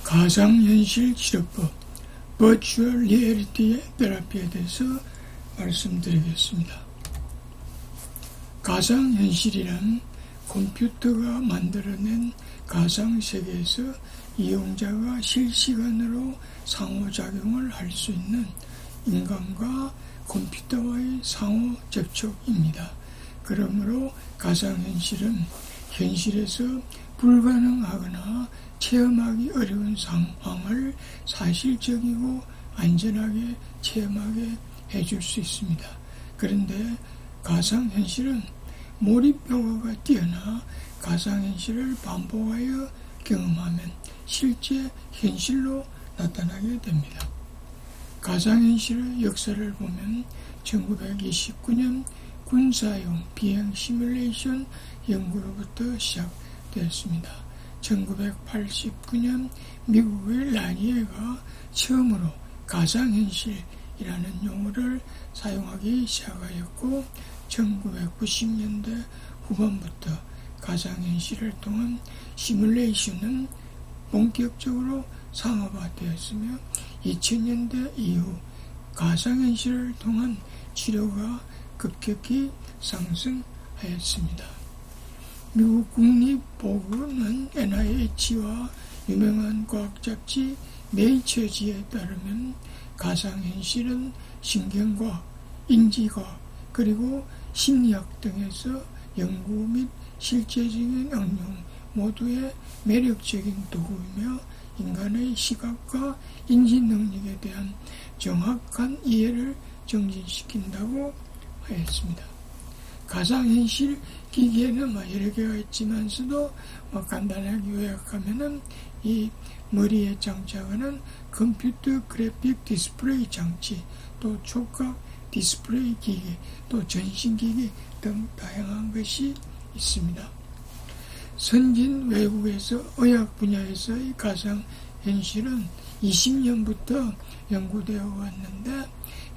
가상현실 치료법, 버추얼 리얼리티 테라피에 대해서 말씀드리겠습니다. 가상현실이란 컴퓨터가 만들어낸 가상세계에서 이용자가 실시간으로 상호작용을 할 수 있는 인간과 컴퓨터와의 상호 접촉입니다. 그러므로 가상현실은 현실에서 불가능하거나 체험하기 어려운 상황을 사실적이고 안전하게 체험하게 해줄 수 있습니다. 그런데 가상현실은 몰입효과가 뛰어나 가상현실을 반복하여 경험하면 실제 현실로 나타나게 됩니다. 가상현실의 역사를 보면 1929년 군사용 비행 시뮬레이션 연구로부터 시작되었습니다. 1989년 미국의 라니에가 처음으로 가상현실이라는 용어를 사용하기 시작하였고 1990년대 후반부터 가상현실을 통한 시뮬레이션은 본격적으로 상업화되었으며 2000년대 이후 가상현실을 통한 치료가 급격히 상승하였습니다. 미국 국립보건원 NIH와 유명한 과학 잡지 네이처지에 따르면 가상현실은 신경과학, 인지과학, 그리고 심리학 등에서 연구 및 실제적인 응용 모두의 매력적인 도구이며 인간의 시각과 인지 능력에 대한 정확한 이해를 증진시킨다고 하였습니다. 가상현실 기기에는 여러 개가 있지만서도 간단하게 요약하면은 이 머리에 장착하는 컴퓨터 그래픽 디스플레이 장치, 또 촉각 디스플레이 기기, 또 전신기기 등 다양한 것이 있습니다. 선진 외국에서 의학 분야에서의 가상현실은 20년부터 연구되어 왔는데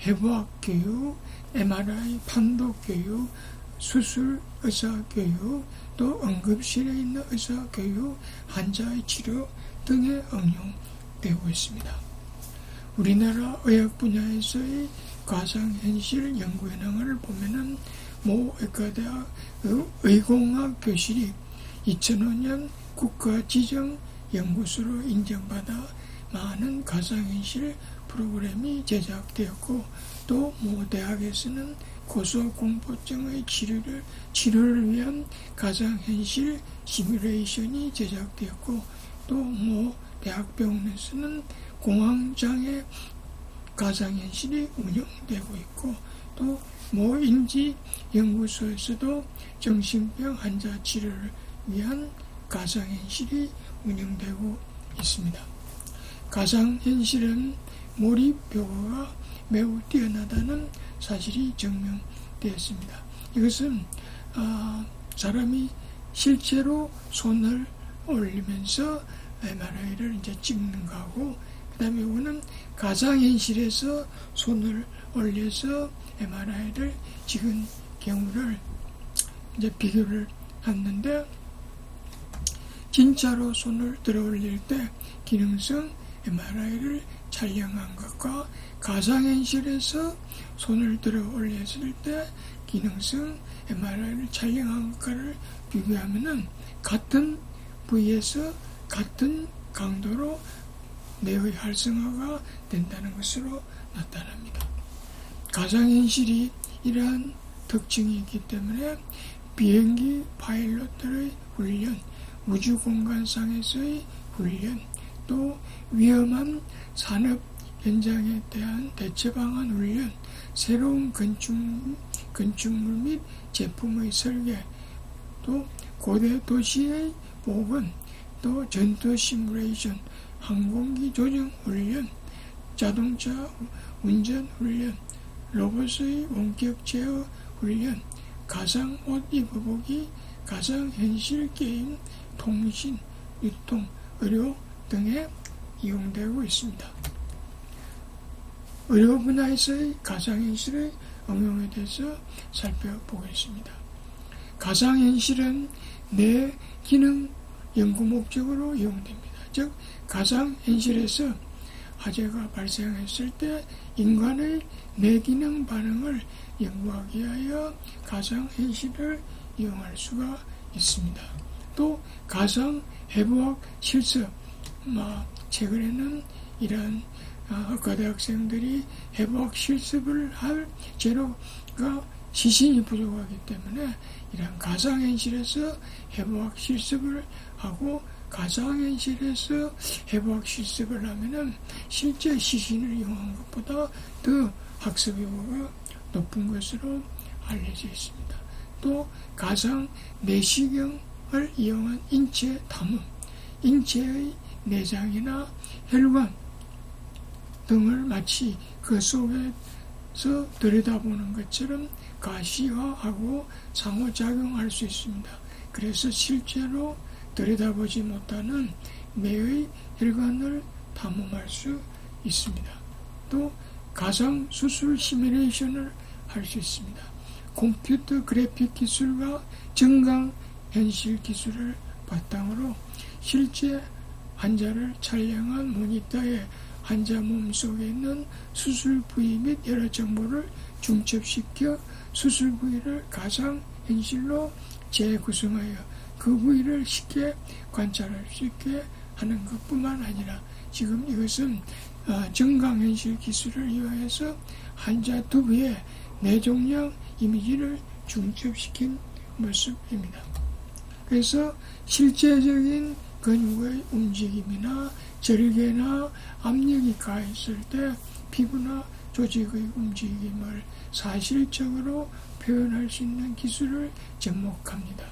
해부학 교육, MRI 판독 교육, 수술 의사 교육, 또 응급실에 있는 의사 교육, 환자의 치료 등에 응용되고 있습니다. 우리나라 의학 분야에서의 가상현실 연구 현황을 보면은 모 의과대학 의공학 교실이 2005년 국가지정 연구소로 인정받아 많은 가상현실 프로그램이 제작되었고 또 모 대학에서는 고소공포증의 치료를 위한 가상현실 시뮬레이션이 제작되었고 또 모 대학병원에서는 공황장애 가상현실이 운영되고 있고 또 모 인지연구소에서도 정신병 환자 치료를 위한 가상현실이 운영되고 있습니다. 가상현실은 몰입 효과가 매우 뛰어나다는 사실이 증명되었습니다. 이것은 사람이 실제로 손을 올리면서 MRI를 이제 찍는 거하고 그 다음에 이거는 가상현실에서 손을 올려서 MRI를 찍은 경우를 이제 비교를 했는데 진짜로 손을 들어 올릴 때 기능성 MRI를 촬영한 것과 가상현실에서 손을 들어 올렸을 때 기능성 MRI를 촬영한 것과를 비교하면은 같은 부위에서 같은 강도로 뇌의 활성화가 된다는 것으로 나타납니다. 가상현실이 이러한 특징이 있기 때문에 비행기 파일럿들의 훈련, 우주공간상에서의 훈련, 또 위험한 산업 현장에 대한 대처방안 훈련, 새로운 건축물 및 제품의 설계, 또 고대 도시의 복원, 또 전투 시뮬레이션, 항공기 조정 훈련, 자동차 운전 훈련, 로봇의 원격 제어 훈련, 가상 옷 입어보기, 가상현실 게임, 통신, 유통, 의료 등에 이용되고 있습니다. 의료 분야에서의 가상현실의 응용에 대해서 살펴보겠습니다. 가상현실은 뇌 기능 연구 목적으로 이용됩니다. 즉 가상현실에서 화재가 발생했을 때 인간의 뇌기능 반응을 연구하기 위하여 가상현실을 이용할 수가 있습니다. 또 가상해부학 실습, 최근에는 이러한 거대학생들이 해부학 실습을 할 재료가 시신이 부족하기 때문에 이러한 가상현실에서 해부학 실습을 하고 가상현실에서 해부학 실습을 하면은 실제 시신을 이용한 것보다 더 학습 효과가 높은 것으로 알려져 있습니다. 또 가상 내시경을 이용한 인체 탐험, 인체의 내장이나 혈관 등을 마치 그 속에서 들여다보는 것처럼 가시화하고 상호작용할 수 있습니다. 그래서 실제로 들여다보지 못하는 뇌의 혈관을 탐험할 수 있습니다. 또 가상 수술 시뮬레이션을 할 수 있습니다. 컴퓨터 그래픽 기술과 증강 현실 기술을 바탕으로 실제 환자를 촬영한 모니터에 환자 몸속에 있는 수술 부위 및 여러 정보를 중첩시켜 수술 부위를 가상 현실로 재구성하여 그 부위를 쉽게 관찰할 수 있게 하는 것뿐만 아니라 지금 이것은 증강현실 기술을 이용해서 환자 두부에 뇌종양 이미지를 중첩시킨 모습입니다. 그래서 실제적인 근육의 움직임이나 절개나 압력이 가했을 때 피부나 조직의 움직임을 사실적으로 표현할 수 있는 기술을 접목합니다.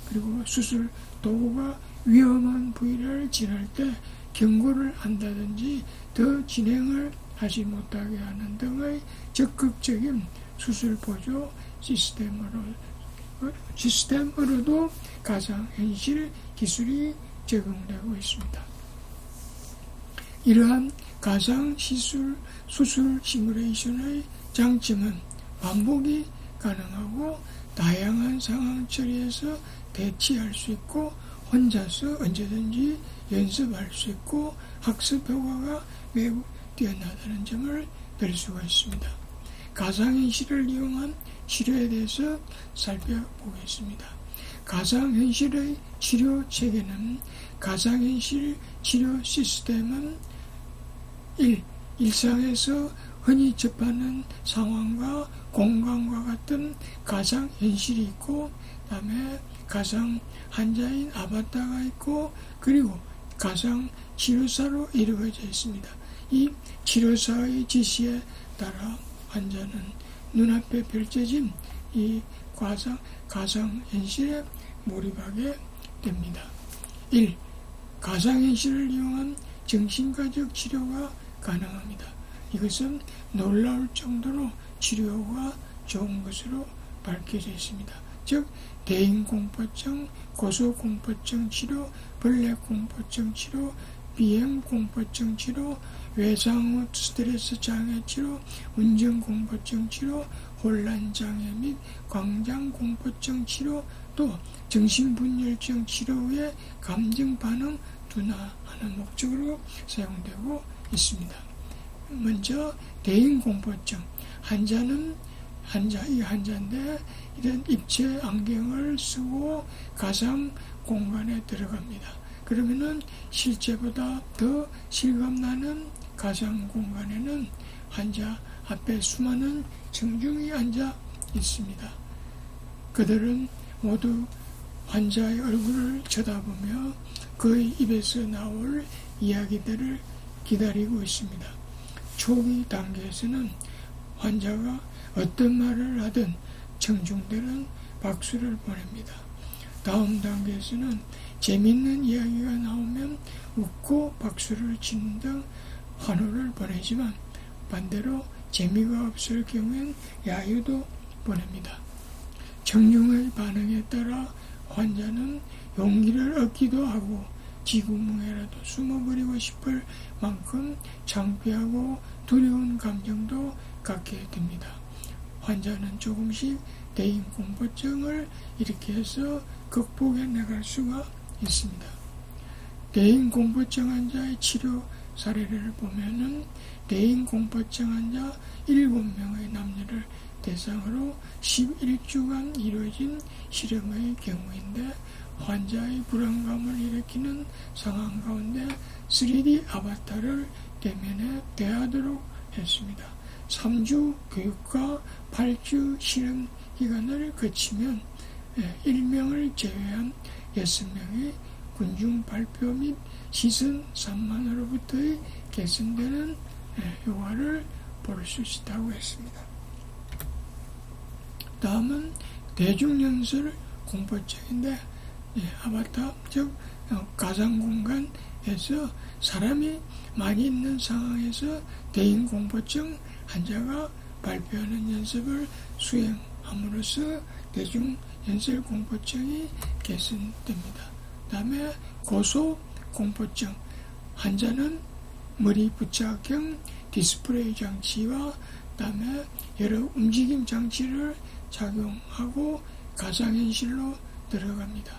그리고 수술 도구가 위험한 부위를 지날 때 경고를 한다든지 더 진행을 하지 못하게 하는 등의 적극적인 수술 보조 시스템으로도 가상현실 기술이 적용되고 있습니다. 이러한 가상수술 시뮬레이션의 장점은 반복이 가능하고 다양한 상황 처리에서 대치할 수 있고 혼자서 언제든지 연습할 수 있고 학습 효과가 매우 뛰어나다는 점을 들 수가 있습니다. 가상현실을 이용한 치료에 대해서 살펴보겠습니다. 가상현실의 치료 체계는 가상현실 치료 시스템은 1. 일상에서 흔히 접하는 상황과 공간과 같은 가상현실이 있고 그 다음에 가상 환자인 아바타가 있고 그리고 가상 치료사로 이루어져 있습니다. 이 치료사의 지시에 따라 환자는 눈앞에 펼쳐진 이 가상현실에 몰입하게 됩니다. 1. 가상현실을 이용한 정신과적 치료가 가능합니다. 이것은 놀라울 정도로 치료가 좋은 것으로 밝혀져 있습니다. 즉 대인공포증, 고소공포증 치료, 벌레공포증 치료, 비행공포증 치료, 외상후 스트레스 장애 치료, 운전공포증 치료, 혼란장애 및 광장공포증 치료, 또 정신분열증 치료 후에 감정반응 둔화하는 목적으로 사용되고 있습니다. 먼저 대인공포증, 환자인데 이런 입체 안경을 쓰고 가상 공간에 들어갑니다. 그러면은 실제보다 더 실감나는 가상 공간에는 환자 앞에 수많은 청중이 앉아 있습니다. 그들은 모두 환자의 얼굴을 쳐다보며 그의 입에서 나올 이야기들을 기다리고 있습니다. 초기 단계에서는 환자가 어떤 말을 하든 청중들은 박수를 보냅니다. 다음 단계에서는 재밌는 이야기가 나오면 웃고 박수를 치는 등 환호를 보내지만 반대로 재미가 없을 경우엔 야유도 보냅니다. 청중의 반응에 따라 환자는 용기를 얻기도 하고 지구멍에라도 숨어버리고 싶을 만큼 창피하고 두려운 감정도 갖게 됩니다. 환자는 조금씩 대인공포증을 이렇게 해서 극복해 나갈 수가 있습니다. 대인공포증 환자의 치료 사례를 보면은 대인공포증 환자 7명의 남녀를 대상으로 11주간 이루어진 실험의 경우인데 환자의 불안감을 일으키는 상황 가운데 3D 아바타를 대면에 대하도록 했습니다. 3주 교육과 8주 실험 기간을 거치면 1명을 제외한 6명의 군중 발표 및 시선 산만으로부터의 개선되는 효과를 볼 수 있다고 했습니다. 다음은 대중연설 공포증인데 아바타 즉 가상공간에서 사람이 많이 있는 상황에서 대인공포증 환자가 발표하는 연습을 수행함으로써 대중연설 공포증이 개선됩니다. 다음에 고소공포증 환자는 머리 부착형 디스플레이 장치와 다음에 여러 움직임 장치를 작용하고 가상현실로 들어갑니다.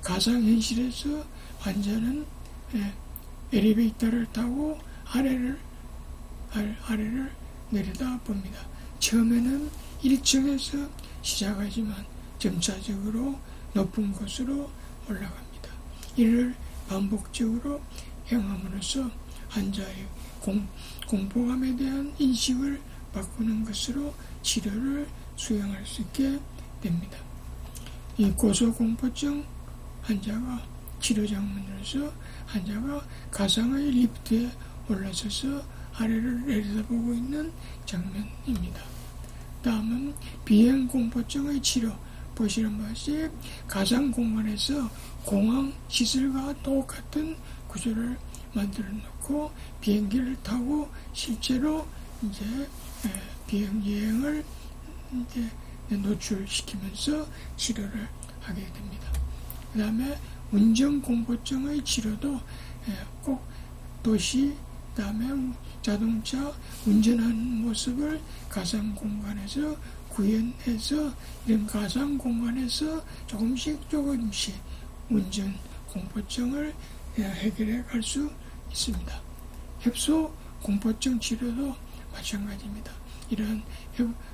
가상현실에서 환자는 엘리베이터를 타고 아래를 내려다 봅니다. 처음에는 1층에서 시작하지만 점차적으로 높은 곳으로 올라갑니다. 이를 반복적으로 행함으로써 환자의 공포감에 대한 인식을 바꾸는 것으로 치료를 수행할 수 있게 됩니다. 이 고소공포증 환자가 치료 장면으로서 환자가 가상의 리프트에 올라서서 아래를 내려다보고 있는 장면입니다. 다음은 비행공포증의 치료. 보시는 바같이 가상공간에서 공항 시설과 똑같은 구조를 만들어 놓고 비행기를 타고 실제로 이제 비행여행을 이제 노출시키면서 치료를 하게 됩니다. 그 다음에 운전공포증의 치료도 꼭 도시, 그 다음에 자동차 운전하는 모습을 가상공간에서 구현해서 이런 가상공간에서 조금씩 운전 공포증을 해결해 갈 수 있습니다. 협소 공포증 치료도 마찬가지입니다. 이런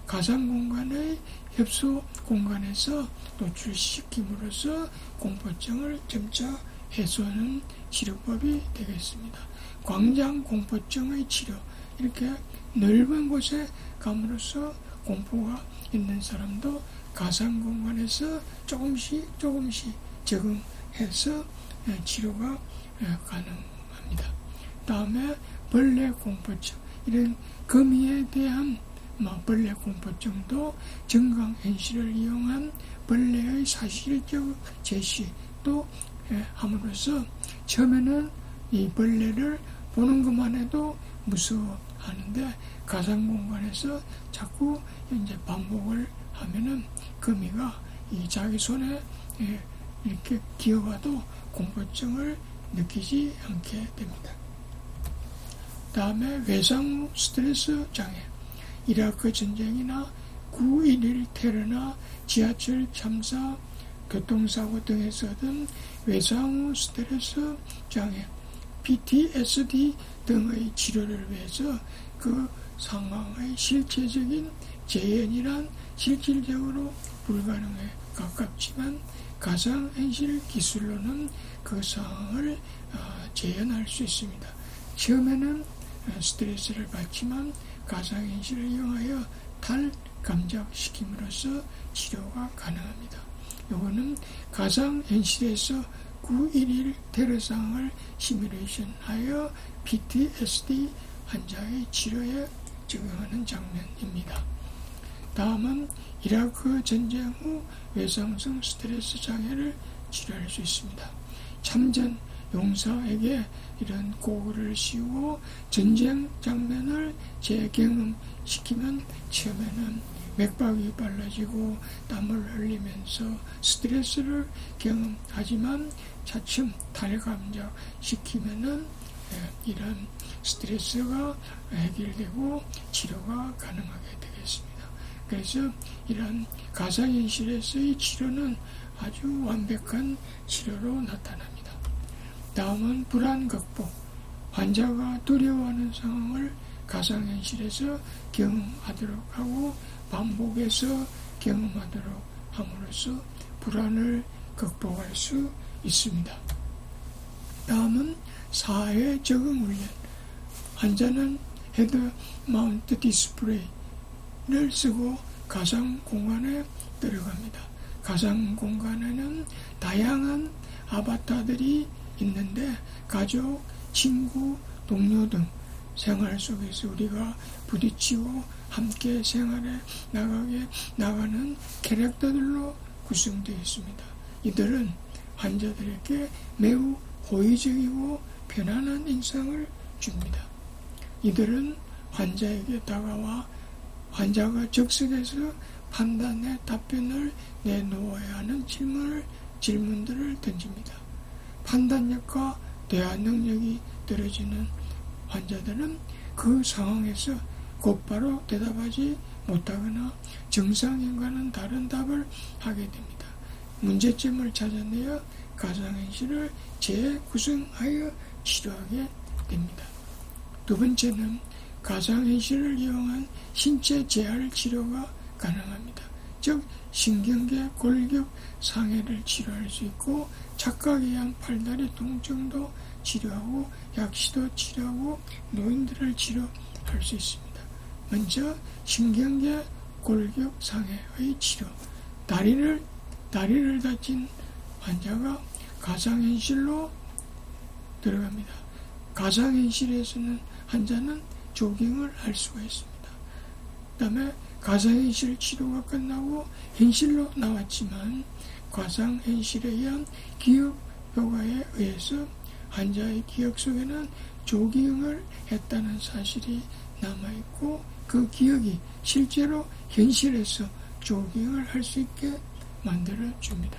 가상공간의 협소 공간에서 노출시킴으로써 공포증을 점차 해소하는 치료법이 되겠습니다. 광장 공포증의 치료, 이렇게 넓은 곳에 감으로써 공포가 있는 사람도 가상공간에서 조금씩 적응해서 치료가 가능합니다. 다음에 벌레 공포증, 이런 거미에 대한 벌레 공포증도 정강현실을 이용한 벌레의 사실적 제시도 함으로써 처음에는 이 벌레를 보는 것만 해도 무서워하는데 가상공간에서 자꾸 이제 반복을 하면은 거미가 자기 손에 이렇게 기어가도 공포증을 느끼지 않게 됩니다. 다음에 외상 스트레스 장애. 이라크 전쟁이나 9.11 테러나 지하철 참사, 교통사고 등에서 얻은 외상 스트레스 장애, PTSD 등의 치료를 위해서 그 상황의 실체적인 재현이란 실질적으로 불가능에 가깝지만 가상현실 기술로는 그 상황을 재현할 수 있습니다. 처음에는 스트레스를 받지만 가상현실을 이용하여 탈감작시킴으로써 치료가 가능합니다. 이거는 가상현실에서 9.11 테러 상황을 시뮬레이션하여 PTSD 환자의 치료에 적용하는 장면입니다. 다음은 이라크 전쟁 후 외상성 스트레스 장애를 치료할 수 있습니다. 참전 용사에게 이런 고글을 씌우고 전쟁 장면을 재경험시키면 처음에는 맥박이 빨라지고 땀을 흘리면서 스트레스를 경험하지만 차츰 탈감작시키면은 이런 스트레스가 해결되고 치료가 가능하게 되겠습니다. 그래서 이런 가상현실에서의 치료는 아주 완벽한 치료로 나타납니다. 다음은 불안 극복. 환자가 두려워하는 상황을 가상현실에서 경험하도록 하고 반복해서 경험하도록 함으로써 불안을 극복할 수 있습니다. 다음은 사회 적응 훈련. 환자는 헤드 마운트 디스플레이를 쓰고 가상 공간에 들어갑니다. 가상 공간에는 다양한 아바타들이 있는데 가족, 친구, 동료 등 생활 속에서 우리가 부딪히고 함께 생활에 나가는 캐릭터들로 구성되어 있습니다. 이들은 환자들에게 매우 호의적이고 편안한 인상을 줍니다. 이들은 환자에게 다가와 환자가 적석에서 판단의 답변을 내놓아야 하는 질문들을 던집니다. 판단력과 대화 능력이 떨어지는 환자들은 그 상황에서 곧바로 대답하지 못하거나 정상인과는 다른 답을 하게 됩니다. 문제점을 찾아내어 가상현실을 재구성하여 치료하게 됩니다. 두 번째는 가상현실을 이용한 신체 재활 치료가 가능합니다. 즉 신경계 골격 상해를 치료할 수 있고 착각에 의한 팔다리 통증도 치료하고 약시도 치료하고 노인들을 치료할 수 있습니다. 먼저 신경계 골격 상해의 치료. 다리를 다친 환자가 가상현실로 들어갑니다. 가상현실에서는 환자는 조깅을 할 수가 있습니다. 그 다음에 가상현실 치료가 끝나고 현실로 나왔지만 가상현실에 의한 기억 효과에 의해서 환자의 기억 속에는 조깅을 했다는 사실이 남아있고 그 기억이 실제로 현실에서 조깅을 할 수 있게 만들어줍니다.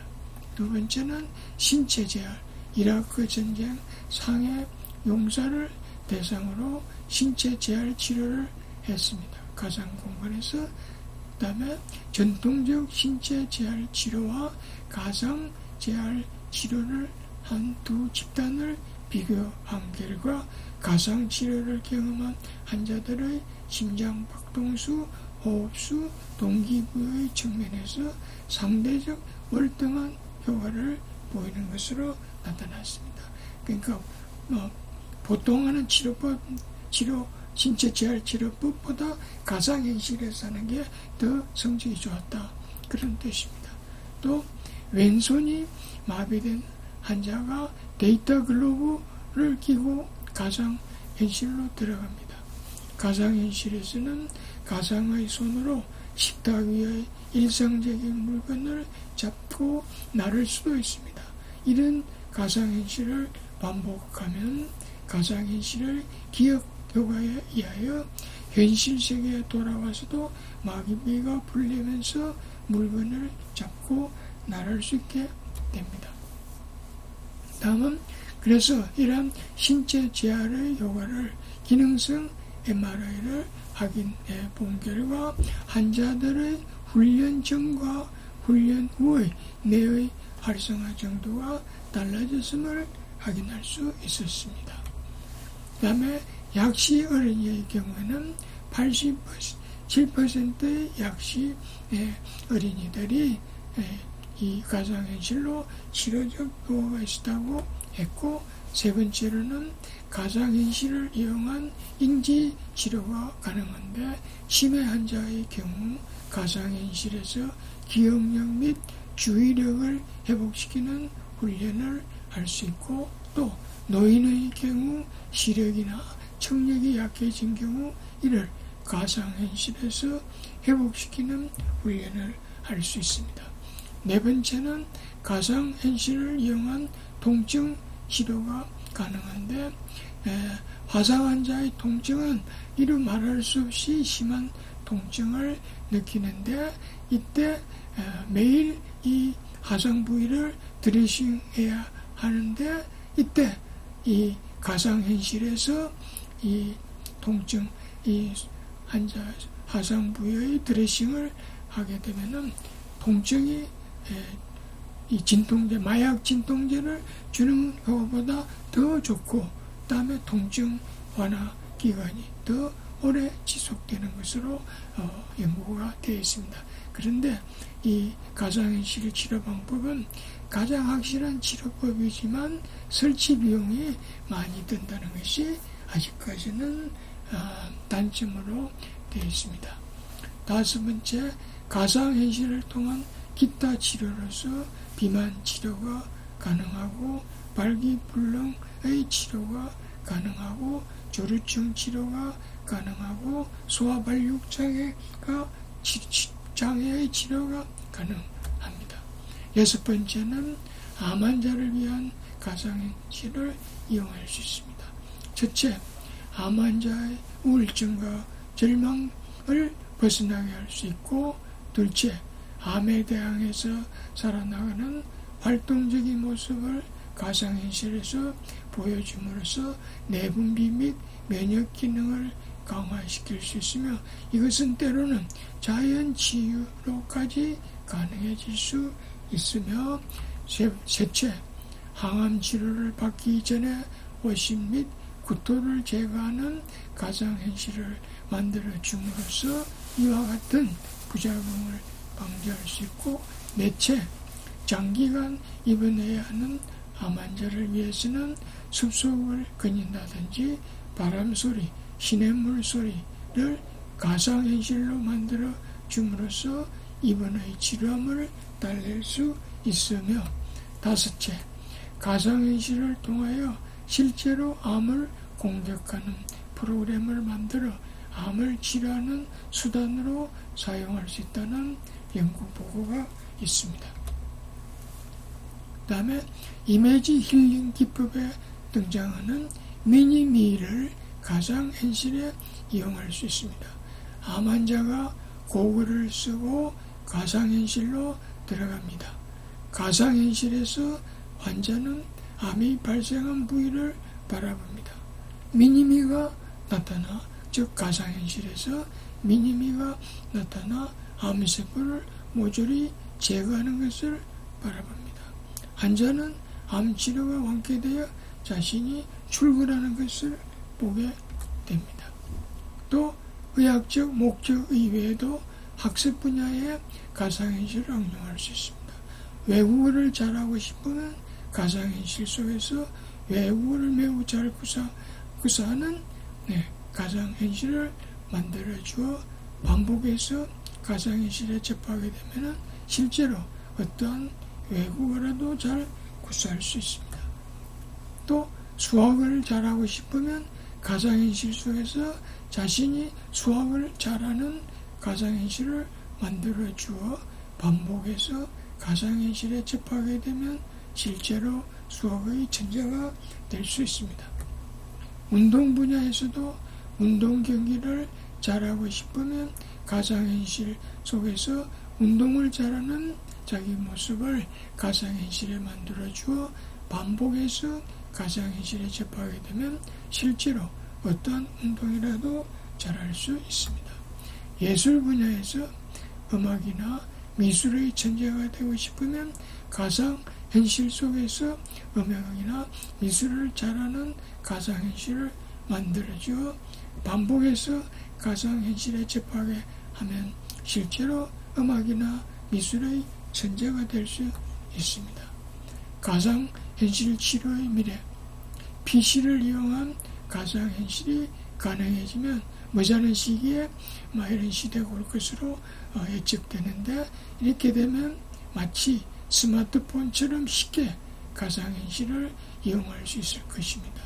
두 번째는 신체 재활. 이라크 전쟁 상해 용사를 대상으로 신체 재활 치료를 했습니다. 가상 공간에서. 그 다음에 전통적 신체 재활 치료와 가상 재활 치료를 한 두 집단을 비교한 결과 가상 치료를 경험한 환자들의 심장 박동수, 호흡수, 동기부여의 측면에서 상대적 월등한 효과를 보이는 것으로 나타났습니다. 그러니까 보통 하는 신체 재활 치료법보다 가상현실에서 하는 게 더 성적이 좋았다. 그런 뜻입니다. 또 왼손이 마비된 환자가 데이터 글로브를 끼고 가상현실로 들어갑니다. 가상현실에서는 가상의 손으로 식탁 위의 일상적인 물건을 잡고 나를 수도 있습니다. 이런 가상현실을 반복하면 가상현실의 기억 효과에 의하여 현실 세계에 돌아와서도 마비가 풀리면서 물건을 잡고 나를 수 있게 됩니다. 다음은 그래서 이러한 신체 재활의 효과를 기능성 MRI를 확인해 본 결과 환자들의 훈련 전과 훈련 후의 뇌의 활성화 정도가 달라졌음을 확인할 수 있었습니다. 그 다음에 약시 어린이의 경우에는 87%의 약시 어린이들이 이 가상현실로 치료적 효과가 있었다고 했고, 세 번째로는 가상현실을 이용한 인지치료가 가능한데 치매 환자의 경우 가상현실에서 기억력 및 주의력을 회복시키는 훈련을 할 수 있고, 또 노인의 경우 시력이나 청력이 약해진 경우 이를 가상현실에서 회복시키는 훈련을 할 수 있습니다. 네 번째는 가상현실을 이용한 통증 치료가 가능한데 화상 환자의 통증은 이루 말할 수 없이 심한 통증을 느끼는데 이때 매일 이 화상 부위를 드레싱해야 하는데 이때 이 가상현실에서 이 통증, 이 환자 화상 부위의 드레싱을 하게 되면은 통증이 이 진통제, 마약 진통제를 주는 것보다 더 좋고, 그다음에 통증 완화 기간이 더 오래 지속되는 것으로 연구가 되어 있습니다. 그런데 이 가상현실 치료 방법은 가장 확실한 치료법이지만 설치 비용이 많이 든다는 것이 아직까지는 단점으로 되어 있습니다. 다섯 번째, 가상현실을 통한 기타 치료로서 비만 치료가 가능하고 발기불능의 치료가 가능하고 조류증 치료가 가능하고 소화발육장애의 치료가 가능합니다. 여섯 번째는 암 환자를 위한 가상현실을 이용할 수 있습니다. 첫째, 암 환자의 우울증과 절망을 벗어나게 할 수 있고, 둘째, 암에 대항해서 살아나가는 활동적인 모습을 가상현실에서 보여줌으로써 내분비 및 면역 기능을 강화시킬 수 있으며, 이것은 때로는 자연 치유로까지 가능해질 수 있으며, 셋째, 항암 치료를 받기 전에 오심 및 구토를 제거하는 가상현실을 만들어 줌으로써 이와 같은 부작용을 방지할 수 있고, 넷째, 장기간 입원해야 하는 암 환자를 위해서는 숲속을 거닌다든지 바람소리, 시냇물 소리를 가상현실로 만들어 줌으로써 입원의 지루함을 달랠 수 있으며, 다섯째, 가상현실을 통하여 실제로 암을 공격하는 프로그램을 만들어 암을 치료하는 수단으로 사용할 수 있다는 연구 보고가 있습니다. 그 다음에 이미지 힐링 기법에 등장하는 미니미를 가상현실에 이용할 수 있습니다. 암 환자가 고글을 쓰고 가상현실로 들어갑니다. 가상현실에서 환자는 암이 발생한 부위를 바라봅니다. 미니미가 나타나, 즉 가상현실에서 미니미가 나타나 암세포를 모조리 제거하는 것을 바라봅니다. 환자는 암치료가 완쾌되어 자신이 출근하는 것을 보게 됩니다. 또 의학적 목적 이외에도 학습 분야에 가상현실을 응용할 수 있습니다. 외국어를 잘하고 싶으면 가상현실 속에서 외국어를 매우 잘 구사하는 가상현실을 만들어주어 반복해서 가상현실에 접하게 되면 실제로 어떠한 외국어라도 잘 구사할 수 있습니다. 또 수학을 잘하고 싶으면 가상현실 속에서 자신이 수학을 잘하는 가상현실을 만들어주어 반복해서 가상현실에 접하게 되면 실제로 수학의 천재가 될 수 있습니다. 운동 분야에서도 운동 경기를 잘하고 싶으면 가상현실 속에서 운동을 잘하는 자기 모습을 가상현실에 만들어주어 반복해서 가상현실에 접하게 되면 실제로 어떠한 운동이라도 잘할 수 있습니다. 예술 분야에서 음악이나 미술의 천재가 되고 싶으면 가상현실 속에서 음악이나 미술을 잘하는 가상현실을 만들어주어 반복해서 가상현실에 접하게 하면 실제로 음악이나 미술의 천재가 될 수 있습니다. 가상현실 치료의 미래, PC를 이용한 가상현실이 가능해지면 머지않은 시기에 이런 시대가 올 것으로 예측되는데, 이렇게 되면 마치 스마트폰처럼 쉽게 가상현실을 이용할 수 있을 것입니다.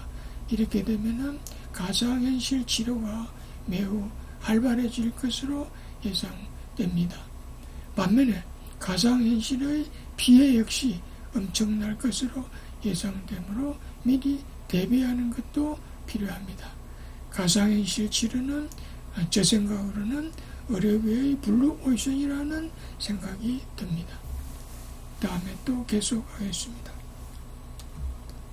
이렇게 되면 가상현실 치료가 매우 활발해질 것으로 예상됩니다. 반면에 가상현실의 피해 역시 엄청날 것으로 예상되므로 미리 대비하는 것도 필요합니다. 가상현실 치료는 제 생각으로는 의료계의 블루오션이라는 생각이 듭니다. 다음에 또 계속하겠습니다.